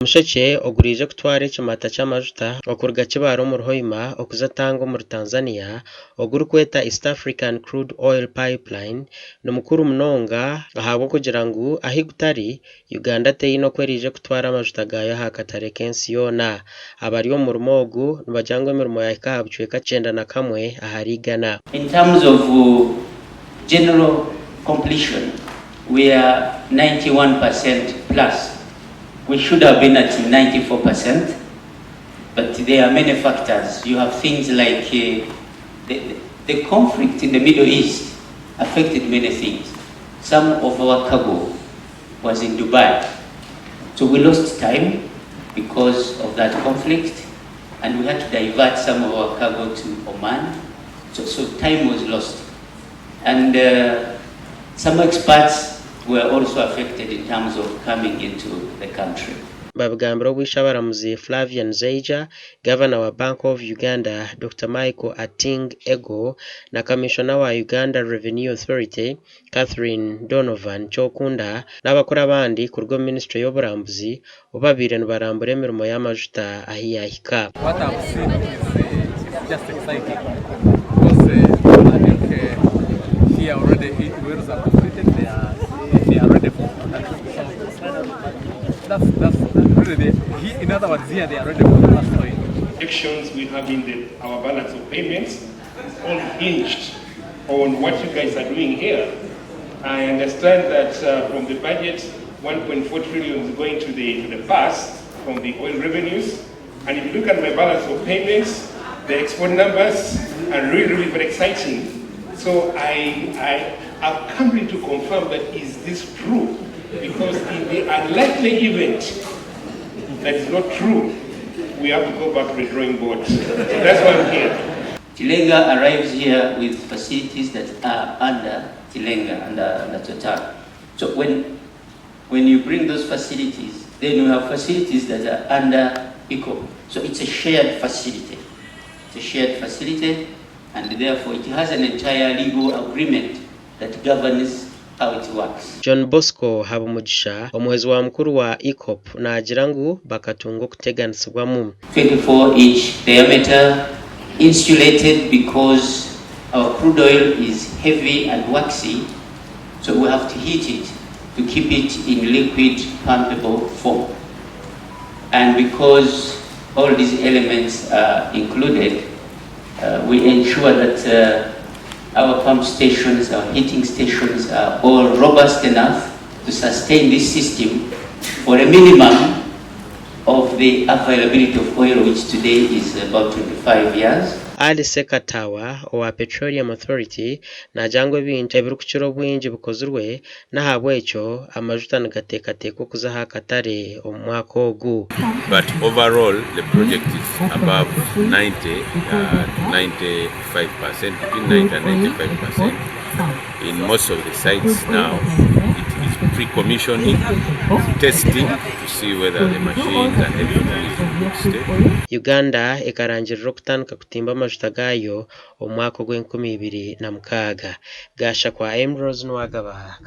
Musheke ogurije kutwara ekimata ky'amajuta okuruga Kibaro mu Ruhoima okuzatanga muri Tanzania oguru kweta East African Crude Oil Pipeline nomukuru munonga ahabwo kugira ngu ahigutari Uganda teyino kwerije kutwara amajuta gayo hakatare kensi yona abari omu murimo ogu nibajangwa emirimo yakahabicweka 91 aharigana. In terms of general completion, we are 91% plus. We should have been at 94%, but there are many factors. You have things like the conflict in the Middle East affected many things. Some of our cargo was in Dubai, so we lost time because of that conflict, and we had to divert some of our cargo to Oman, so time was lost. And some experts were also affected in terms of coming into the country. Babigambira obwishabaramuzi Flavian Zeija, Governor wa Bank of Uganda Dr. Michael Ating Ego na Commissioner wa Uganda Revenue Authority Catherine Donovan Chokunda n'abakora abandi ku rwo Ministry y'oburambuzi ubabire nibarambura emirimo y'amajuta ahiyahika. What I've seen is just exciting because I think here already 8 wells are completed. They are ready for production. That's really in other words, here they are ready for the last oil. Actions we have in our balance of payments all hinged on what you guys are doing here. I understand that from the budget, 1.4 trillion is going to the past from the oil revenues. And if you look at my balance of payments, the export numbers are really very exciting. So I've come in to confirm that is this true? Because in the unlikely event that is not true, we have to go back to the drawing board. So that's why I'm here. Tilenga arrives here with facilities that are under Tilenga, under Total. So when you bring those facilities, then you have facilities that are under ECO. So it's a shared facility. It's a shared facility, and therefore it has an entire legal agreement that governs how it works. John Bosco Habumugisha omuhezi wa mukuru wa ECOP nagira ngu bakatungo kuteganisibwamu 24-inch diameter, insulated because our crude oil is heavy and waxy, so we have to heat it to keep it in liquid pumpable form. And because all these elements are included, we ensure that our pump stations, our heating stations are all robust enough to sustain this system for a minimum of the availability of oil, which today is about 25 years. Ali Sekatawa owa Petroleum Authority najangwe bintu ebirukukiro bwingi bukozurwe nahabwe ekyo amajuta nagatekateka okuza hakatare omwaka ogu. But overall the project is above 90 to 95%, between 90 and 95%. In most of the sites now it is pre-commissioning, testing to see whether the machines and everything is in good state. Uganda ekarangirira okutandika kutimba amajuta gayo omwaka gw'2026 gasha kwa Ambrose Nwagaba.